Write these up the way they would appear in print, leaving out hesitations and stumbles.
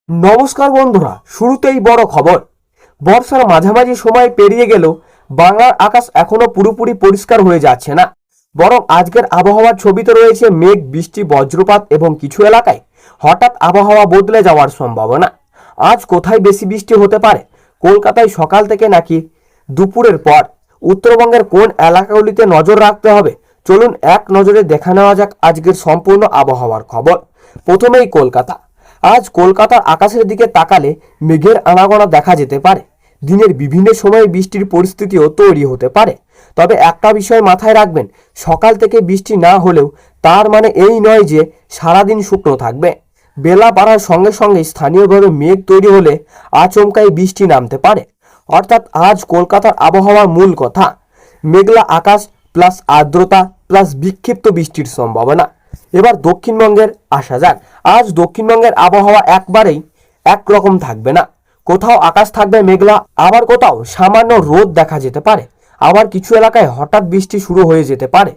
নমস্কার বন্ধুরা, শুরুতেই বড় খবর। বর্ষার মাঝামাঝি সময় পেরিয়ে গেলেও বাংলার আকাশ এখনো পুরোপুরি পরিষ্কার হয়ে যাচ্ছে না, বরং আজকের আবহাওয়ার ছবিতে রয়েছে মেঘ, বৃষ্টি, বজ্রপাত এবং কিছু এলাকায় হঠাৎ আবহাওয়া বদলে যাওয়ার সম্ভাবনা। আজ কোথায় বেশি বৃষ্টি হতে পারে? কলকাতায় সকাল থেকে নাকি দুপুরের পর? উত্তরবঙ্গের কোন এলাকাগুলিতে নজর রাখতে হবে? চলুন এক নজরে দেখা নেওয়া যাক আজকের সম্পূর্ণ আবহাওয়ার খবর। প্রথমেই কলকাতা। আজ কলকাতার আকাশের দিকে তাকালে মেঘের আনাগোনা দেখা যেতে পারে। দিনের বিভিন্ন সময়ে বৃষ্টির পরিস্থিতিও তৈরি হতে পারে। তবে একটা বিষয় মাথায় রাখবেন, সকাল থেকে বৃষ্টি না হলেও তার মানে এই নয় যে সারাদিন শুকনো থাকবে। বেলা বাড়ার সঙ্গে সঙ্গে স্থানীয়ভাবে মেঘ তৈরি হলে আচমকাই বৃষ্টি নামতে পারে। অর্থাৎ আজ কলকাতার আবহাওয়ার মূল কথা মেঘলা আকাশ প্লাস আর্দ্রতা প্লাস বিক্ষিপ্ত বৃষ্টির সম্ভাবনা। এবার দক্ষিণবঙ্গের আসা যাক। আজ দক্ষিণবঙ্গের আবহাওয়া একবারেই একরকম থাকবে না। কোথাও আকাশ থাকবে মেঘলা, আবার কোথাও সামান্য রোদ দেখা যেতে পারে, আবার কিছু এলাকায় হঠাৎ বৃষ্টি শুরু হয়ে যেতে পারে।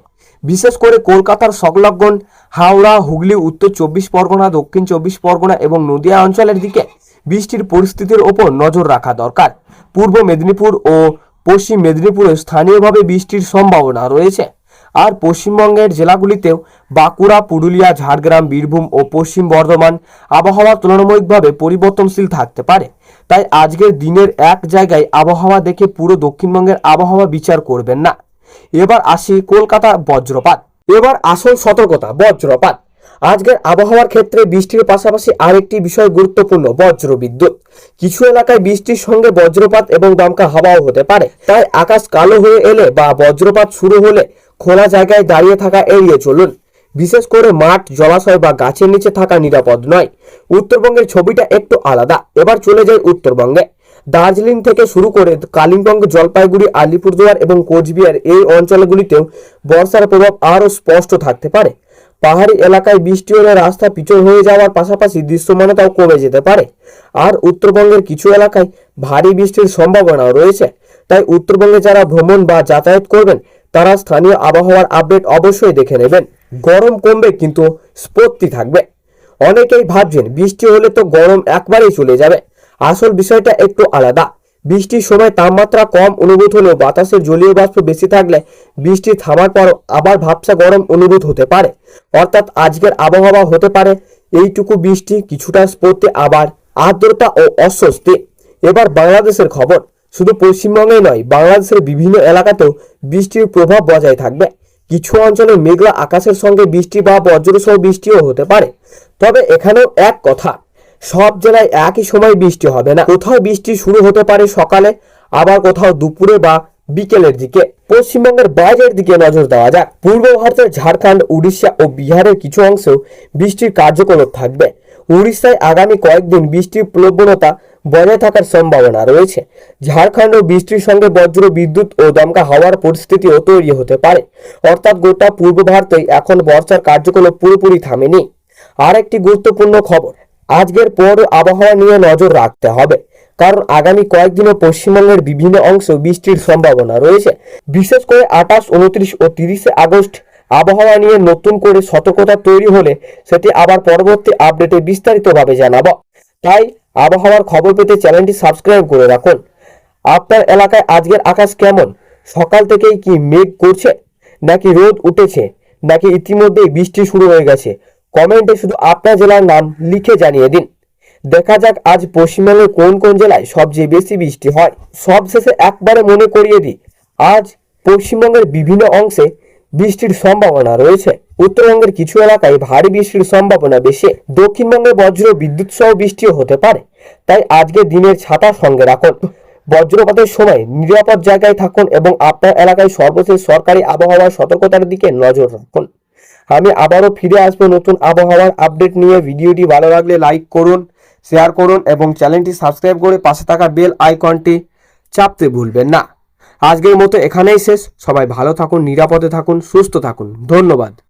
বিশেষ করে কলকাতার সংলগ্ন হাওড়া, হুগলি, উত্তর 24 পরগনা, দক্ষিণ 24 পরগনা এবং নদিয়া অঞ্চলের দিকে বৃষ্টির পরিস্থিতির ওপর নজর রাখা দরকার। পূর্ব মেদিনীপুর ও পশ্চিম মেদিনীপুরে স্থানীয়ভাবে বৃষ্টির সম্ভাবনা রয়েছে। আর পশ্চিমবঙ্গের জেলাগুলিতেও বাঁকুড়া, পুরুলিয়া, ঝাড়গ্রাম, বীরভূম ও পশ্চিম বর্ধমান আবহাওয়া তুলনামূলকভাবে পরিবর্তনশীল থাকতে পারে। তাই আজকের দিনের এক জায়গায় আবহাওয়া দেখে পুরো দক্ষিণবঙ্গের আবহাওয়া বিচার করবেন না। এবার আসি কলকাতা বজ্রপাত। এবার আসল সতর্কতা, বজ্রপাত। আজকের আবহাওয়ার ক্ষেত্রে বৃষ্টির পাশাপাশি আরেকটি বিষয় গুরুত্বপূর্ণ, বজ্রবিদ্যুৎ। কিছু এলাকায় বৃষ্টির সঙ্গে বজ্রপাত এবং দমকা হাওয়াও হতে পারে। তাই আকাশ কালো হয়ে এলে বা বজ্রপাত শুরু হলে খোলা জায়গায় দাঁড়িয়ে থাকা এড়িয়ে চলুন। বিশেষ করে মাঠ, জলাশয় বা গাছের নিচে থাকা নিরাপদ নয়। উত্তরবঙ্গের ছবিটা একটু আলাদা। এবার চলে যাই উত্তরবঙ্গে। দার্জিলিং থেকে শুরু করে কালিম্পং, জলপাইগুড়ি, আলিপুরদুয়ার এবং কোচবিহার এই অঞ্চলগুলিতেও বর্ষার প্রভাব আরও স্পষ্ট থাকতে পারে। পাহাড়ি এলাকায় বৃষ্টি হলে রাস্তা পিছল হয়ে যাওয়ার পাশাপাশি দৃশ্যমানতাও কমে যেতে পারে। আর উত্তরবঙ্গের কিছু এলাকায় ভারী বৃষ্টির সম্ভাবনাও রয়েছে। তাই উত্তরবঙ্গে যারা ভ্রমণ বা যাতায়াত করবেন তারা স্থানীয় আবহাওয়ার আপডেট অবশ্যই দেখে নেবেন। গরম কমবে কিন্তু স্বস্তি থাকবে। অনেকেই ভাবছেন বৃষ্টি হলে তো গরম একবারেই চলে যাবে। আসল বিষয়টা একটু আলাদা। বৃষ্টির সময় তাপমাত্রা কম অনুভূত হলেও বাতাসের জলীয় বাষ্প বেশি থাকলে বৃষ্টি থামার পর আবার ভাবসা গরম অনুভূত হতে পারে। অর্থাৎ আজকের আবহাওয়া হতে পারে এইটুকু বৃষ্টি, কিছুটা স্বস্তি, আবার আর্দ্রতা ও অস্বস্তি। এবার বাংলাদেশের খবর। শুধু পশ্চিমবঙ্গে নয়, বাংলাদেশের বিভিন্ন এলাকাতেও বৃষ্টির প্রভাব বজায় থাকবে। কিছু অঞ্চলে মেঘলা আকাশের সঙ্গে বৃষ্টি বা বজ্রসহ বৃষ্টিও হতে পারে। তবে এখানেও এক কথা, সব জেলায় একই সময় বৃষ্টি হবে না। কোথাও বৃষ্টি শুরু হতে পারে সকালে, আবার কোথাও দুপুরে বা বিকেলের দিকে। পশ্চিমবঙ্গের বাইরের দিকে নজর দেওয়া যাক। পূর্ব ভারতের ঝাড়খণ্ড, উড়িষ্যা ও বিহারের কিছু অংশেও বৃষ্টির কার্যকলাপ থাকবে। উড়িষ্যায় আগামী কয়েকদিন বৃষ্টির প্রবণতা বজায় থাকার সম্ভাবনা রয়েছে। ঝাড়খণ্ডেও বৃষ্টির সঙ্গে বজ্র বিদ্যুৎ ও দমকা হাওয়ার পরিস্থিতিও তৈরি হতে পারে। অর্থাৎ গোটা পূর্ব ভারতেই এখন বর্ষার কার্যকলাপ পুরোপুরি থামেনি। আর একটি গুরুত্বপূর্ণ খবর, আজকের পর আবহাওয়া নিয়ে নজর রাখতে হবে, কারণ আগামী কয়েকদিনে পশ্চিমবঙ্গের বিভিন্ন অংশে বৃষ্টির সম্ভাবনা রয়েছে। বিশেষ করে 28, 29 ও 30 আগস্ট আবহাওয়া নিয়ে নতুন করে সতর্কতা তৈরি হলে সেটি আবার পরবর্তী আপডেটে বিস্তারিতভাবে জানাবো। তাই আবহাওয়ার খবর পেতে চ্যানেলটি সাবস্ক্রাইব করে রাখুন। আপনার এলাকায় আজকের আকাশ কেমন? সকাল থেকেই কি মেঘ করছে, নাকি রোদ উঠেছে, নাকি ইতিমধ্যেই বৃষ্টি শুরু হয়ে গেছে? কমেন্টে শুধু আপনার জেলার নাম লিখে জানিয়ে দিন। দেখা যাক আজ পশ্চিমবঙ্গের কোন কোন জেলায় সবচেয়ে বেশি বৃষ্টি হয়। সবশেষে একবারে মনে করিয়ে দিই, আজ পশ্চিমবঙ্গের বিভিন্ন অংশে বৃষ্টির সম্ভাবনা রয়েছে। উত্তরবঙ্গের কিছু এলাকায় ভারী বৃষ্টির সম্ভাবনা বেশি। দক্ষিণবঙ্গে বজ্র বিদ্যুৎ সহ বৃষ্টিও হতে পারে। তাই আজকে দিনের ছাতা সঙ্গে রাখুন। বজ্রপাতের সময় নিরাপদ জায়গায় থাকুন এবং আপনার এলাকায় সর্বশেষ সরকারি আবহাওয়ার সতর্কতার দিকে নজর রাখুন। আমি আবারও ফিরে আসবো নতুন আবহাওয়ার আপডেট নিয়ে। ভিডিওটি ভালো লাগলে লাইক করুন, শেয়ার করুন এবং চ্যানেলটি সাবস্ক্রাইব করে পাশে থাকা বেল আইকনটি চাপতে ভুলবেন না। আজকের মতো এখানেই শেষ। সবাই ভালো থাকুন, নিরাপদে থাকুন, সুস্থ থাকুন। ধন্যবাদ।